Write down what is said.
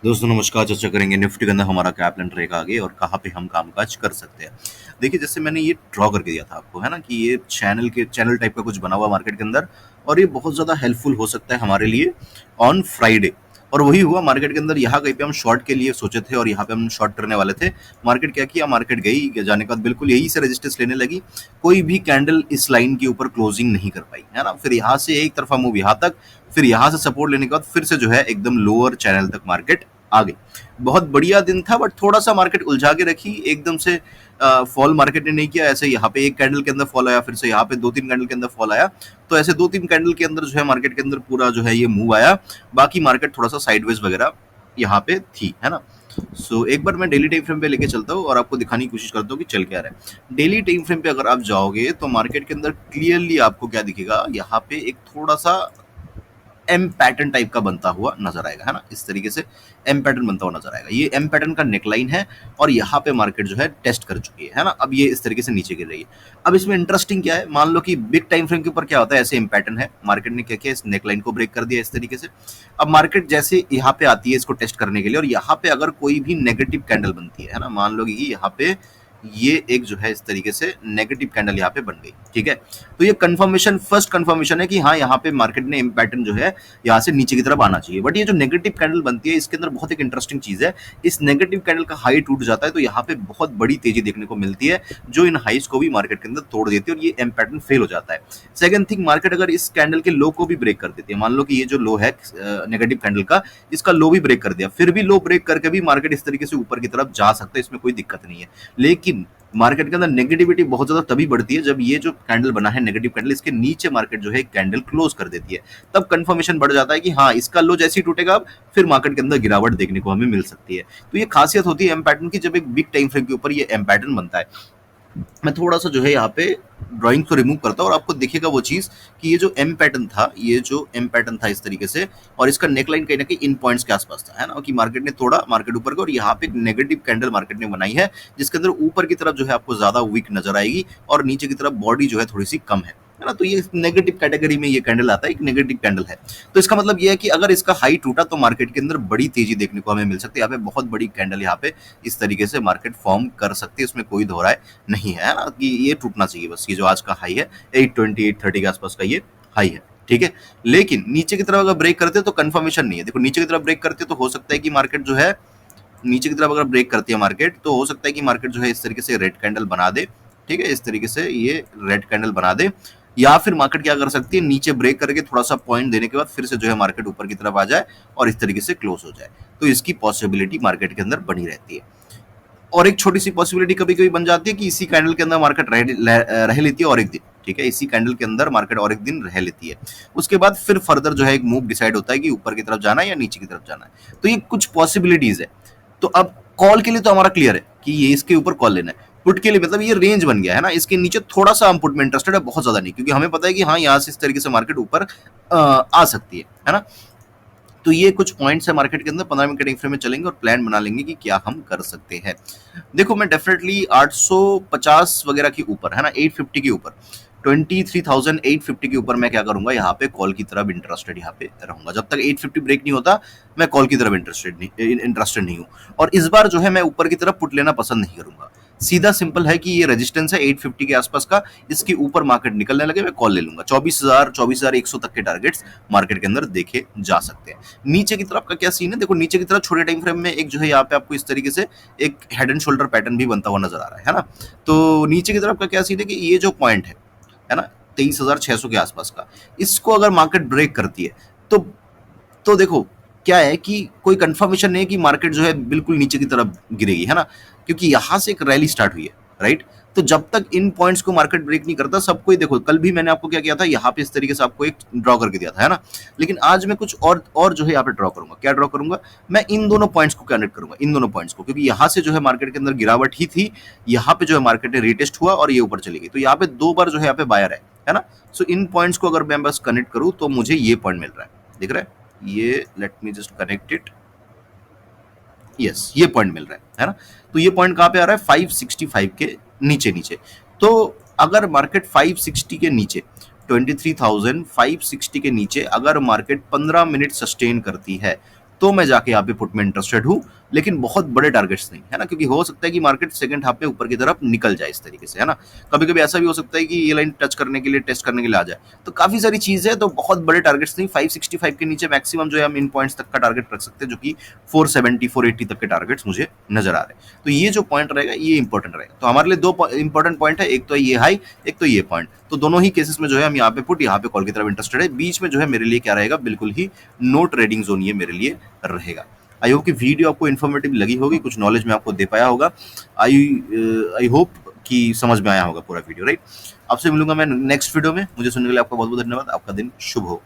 दोस्तों नमस्कार। चर्चा करेंगे निफ्टी के अंदर हमारा क्या प्लान रहेगा आगे और कहाँ पे हम कामकाज कर सकते हैं। देखिए, जैसे मैंने ये ड्रॉ करके दिया था आपको, है ना, कि ये चैनल टाइप का कुछ बना हुआ मार्केट के अंदर, और ये बहुत ज़्यादा हेल्पफुल हो सकता है हमारे लिए ऑन फ्राइडे। और वही हुआ मार्केट के अंदर। यहाँ कहीं पे हम शॉर्ट के लिए सोचे थे और यहाँ पे हम शॉर्ट करने वाले थे। मार्केट क्या किया, मार्केट गई, जाने के बाद बिल्कुल यही से रेजिस्टेंस लेने लगी। कोई भी कैंडल इस लाइन के ऊपर क्लोजिंग नहीं कर पाई, है ना। फिर यहाँ से एक तरफा मूव यहाँ तक, फिर यहाँ से सपोर्ट लेने के बाद फिर से जो है एकदम लोअर चैनल तक मार्केट आ गई। बहुत बढ़िया दिन था, बट थोड़ा सा मार्केट उलझा के रखी। एकदम से फॉल मार्केट ने नहीं किया। ऐसे यहाँ पे एक कैंडल के अंदर फॉल आया, फिर से यहाँ पे 2-3 कैंडल के अंदर फॉल आया। तो ऐसे 2-3 कैंडल के अंदर जो है मार्केट के अंदर पूरा जो है ये मूव आया। बाकी मार्केट थोड़ा सा साइडवेज वगैरह यहाँ पे थी, है ना। एक बार मैं डेली टाइम फ्रेम पे लेके चलता हूँ और आपको दिखाने की कोशिश करता हूँ कि चल क्या रहा है। डेली टाइम फ्रेम पे अगर आप जाओगे तो मार्केट के अंदर क्लियरली आपको क्या दिखेगा, यहाँ पे एक थोड़ा सा एम पैटर्न टाइप का बनता हुआ नजर आएगा, है ना। इस तरीके से एम पैटर्न बनता हुआ नजर आएगा। ये एम पैटर्न का नेकलाइन है और यहाँ पे मार्केट जो है टेस्ट कर चुकी है ना। अब ये इस तरीके से नीचे गिर रही है। अब इसमें इंटरेस्टिंग क्या है, मान लो कि बिग टाइम फ्रेम के ऊपर क्या होता है, ऐसे एम पैटर्न है, मार्केट ने क्या किया, इस नेकलाइन को ब्रेक कर दिया इस तरीके से। अब मार्केट जैसे यहाँ पे आती है इसको टेस्ट करने के लिए, और यहाँ पे अगर कोई भी नेगेटिव कैंडल बनती है ना, मान लो कि यहाँ पे ये एक जो है इस तरीके से नेगेटिव कैंडल यहाँ पे बन गई, ठीक है। तो ये कंफर्मेशन, फर्स्ट कंफर्मेशन है कि हाँ, यहाँ पे मार्केट ने एम पैटर्न जो है यहाँ से नीचे की तरफ आना चाहिए। बट ये जो नेगेटिव कैंडल बनती है, इसके अंदर बहुत एक इंटरेस्टिंग चीज है। इस नेगेटिव कैंडल का हाई टूट जाता है तो यहाँ पे बहुत बड़ी तेजी देखने को मिलती है, जो इन हाइस को भी मार्केट के अंदर तोड़ देती है और ये एम पैटर्न फेल हो जाता है। सेकंड थिंग, मार्केट अगर इस कैंडल के लो को भी ब्रेक कर देती है, मान लो कि ये जो लो है नेगेटिव कैंडल का, इसका लो भी ब्रेक कर दिया, फिर भी लो ब्रेक करके भी मार्केट इस तरीके से ऊपर की तरफ जा सकता है, इसमें कोई दिक्कत नहीं है। लेकिन मार्केट के अंदर नेगेटिविटी बहुत ज्यादा तभी बढ़ती है जब ये जो कैंडल बना है नेगेटिव कैंडल, इसके नीचे मार्केट जो है कैंडल क्लोज कर देती है। तब कंफर्मेशन बढ़ जाता है कि हाँ, इसका लो जैसे ही टूटेगा अब फिर मार्केट के अंदर गिरावट देखने को हमें मिल सकती है। तो ये खासियत होती है एम पैटर्न की, जब एक बिग टाइम फ्रेम के ऊपर ये एम पैटर्न बनता है। मैं थोड़ा सा जो है यहाँ पे ड्राइंग को रिमूव करता हूँ और आपको दिखेगा वो चीज कि ये जो एम पैटर्न था, ये जो एम पैटर्न था इस तरीके से, और इसका नेकलाइन कहीं ना कहीं इन पॉइंट्स के आसपास था, है ना, कि मार्केट ने तोड़ा, मार्केट ऊपर गया, और यहाँ पे एक नेगेटिव कैंडल मार्केट ने बनाई है, जिसके अंदर ऊपर की तरफ जो है आपको ज्यादा वीक नजर आएगी और नीचे की तरफ बॉडी जो है थोड़ी सी कम है ना। तो ये नेगेटिव कैटेगरी में ये कैंडल आता है, एक नेगेटिव कैंडल है। तो इसका मतलब ये है कि अगर इसका हाई टूटा तो मार्केट के अंदर बड़ी तेजी देखने को हमें मिल सकती है। यहाँ पे बहुत बड़ी कैंडल यहाँ पे इस तरीके से मार्केट फॉर्म कर सकती है, इसमें कोई दोहराए नहीं है ना, कि ये टूटना चाहिए बस। ये जो आज का हाई है 820 830 के आसपास का ये हाई है, ठीक है। लेकिन नीचे की तरफ अगर ब्रेक करते तो कंफर्मेशन नहीं है। देखो, नीचे की तरफ ब्रेक करते तो हो सकता है कि मार्केट जो है, नीचे की तरफ अगर ब्रेक करती है मार्केट, तो हो सकता है कि मार्केट जो है इस तरीके से रेड कैंडल बना दे, ठीक है, इस तरीके से ये रेड कैंडल बना दे। या फिर मार्केट क्या कर सकती है, नीचे ब्रेक करके थोड़ा सा पॉइंट देने के बाद फिर से जो है मार्केट ऊपर की तरफ आ जाए और इस तरीके से क्लोज हो जाए। तो इसकी पॉसिबिलिटी मार्केट के अंदर बनी रहती है। और एक छोटी सी पॉसिबिलिटी कभी कभी बन जाती है कि इसी कैंडल के अंदर मार्केट रह लेती है और एक दिन, ठीक है, इसी कैंडल के अंदर मार्केट और एक दिन रह लेती है। उसके बाद फिर फर्दर जो है एक मूव डिसाइड होता है कि ऊपर की तरफ जाना है या नीचे की तरफ जाना है। तो ये कुछ पॉसिबिलिटीज है। तो अब कॉल के लिए तो हमारा क्लियर है कि ये इसके ऊपर कॉल लेना है। पुट के लिए मतलब ये रेंज बन गया है ना, इसके नीचे थोड़ा सा हम पुट में इंटरेस्टेड है, बहुत ज्यादा नहीं, क्योंकि हमें पता है कि हाँ, यहाँ से इस तरीके से मार्केट ऊपर आ सकती है ना। तो ये कुछ पॉइंट्स है मार्केट के अंदर, 15 मिनट के टाइम फ्रेम में चलेंगे और प्लान बना लेंगे कि क्या हम कर सकते हैं। देखो, मैं डेफिनेटली 850 वगैरह के ऊपर, है ना, 850 के ऊपर, 23,850 के ऊपर मैं क्या करूंगा, यहाँ पे कॉल की तरफ इंटरेस्टेड यहाँ पे रहूंगा। जब तक 850 ब्रेक नहीं होता मैं कॉल की तरफ इंटरेस्टेड नहीं हूँ। और इस बार जो है मैं ऊपर की तरफ पुट लेना पसंद नहीं करूंगा। सीधा सिंपल है कि ये रेजिस्टेंस है 850 के आसपास का, इसके ऊपर मार्केट निकलने लगे मैं कॉल ले लूंगा। 24,100 तक के टारगेट्स मार्केट के अंदर देखे जा सकते हैं। नीचे की तरफ का क्या सीन है, देखो, नीचे की तरफ छोटे टाइम फ्रेम में एक जो है यहाँ पे आपको इस तरीके से एक हेड एंड शोल्डर पैटर्न भी बनता हुआ नजर आ रहा है ना। तो नीचे की तरफ का क्या सीन है कि ये जो पॉइंट है ना, 23,600 के आसपास का, इसको अगर मार्केट ब्रेक करती है तो देखो क्या है कि कोई कंफर्मेशन नहीं है कि मार्केट जो है बिल्कुल नीचे की तरफ गिरेगी, है ना, क्योंकि यहां से एक रैली स्टार्ट हुई है, राइट। तो जब तक इन पॉइंट्स को मार्केट ब्रेक नहीं करता, सबको ही देखो, कल भी मैंने आपको क्या किया था, यहाँ पे इस तरीके से आपको एक ड्रॉ करके दिया था, है ना। लेकिन आज मैं कुछ और जो है यहाँ पे ड्रॉ करूंगा। क्या ड्रॉ करूंगा, मैं इन दोनों पॉइंट्स को कनेक्ट करूंगा, इन दोनों पॉइंट्स को, क्योंकि यहाँ से जो है मार्केट के अंदर गिरावट ही थी, यहाँ पे जो है मार्केट ने रिटेस्ट हुआ और ये ऊपर चली गई। तो यहाँ पे 2 बार जो है यहाँ पे बायर है ना। सो इन पॉइंट्स को अगर मैं बस कनेक्ट करूं तो मुझे ये पॉइंट मिल रहा है, दिख रहा है ये, let me just connect it, yes, ये पॉइंट मिल रहा है ना। तो ये पॉइंट कहां पे आ रहा है, 565 के नीचे नीचे। तो अगर मार्केट 560 के नीचे, 23,560 के नीचे अगर मार्केट 15 मिनट सस्टेन करती है तो मैं जाके यहाँ पे पुट में इंटरेस्टेड हूँ, लेकिन बहुत बड़े टारगेट्स नहीं, है ना? क्योंकि हो सकता है कि मार्केट सेकंड हाफ में ऊपर की तरफ निकल जाए इस तरीके से, है ना? कभी-कभी ऐसा भी हो सकता है कि ये लाइन टच करने के लिए, टेस्ट करने के लिए आ जाए। तो काफ़ी सारी चीज़ है, तो बहुत बड़े टारगेट्स नहीं, 565 के नीचे मैक्सिमम जो है हम इन पॉइंट्स तक का टारगेट रख सकते हैं, जो कि 470, 480 तक के टारगेट्स मुझे नज़र आ रहे हैं। तो ये जो पॉइंट रहेगा, ये इंपॉर्टेंट रहेगा। तो हमारे लिए 2 इंपॉर्टेंट पॉइंट है, एक तो ये हाई, एक तो ये पॉइंट। तो दोनों ही केसेस में जो है हम यहाँ पे पुट, यहाँ पे कॉल की तरफ इंटरेस्टेड है। बीच में जो है मेरे लिए क्या रहेगा, बिल्कुल ही नो ट्रेडिंग ज़ोन ये मेरे लिए रहेगा। आई होप कि वीडियो आपको इन्फॉर्मेटिव लगी होगी, कुछ नॉलेज मैं आपको दे पाया होगा। आई आई होप कि समझ में आया होगा पूरा वीडियो, राइट? आपसे मिलूंगा मैं नेक्स्ट वीडियो में। मुझे सुनने के लिए आपका बहुत बहुत धन्यवाद। आपका दिन शुभ हो।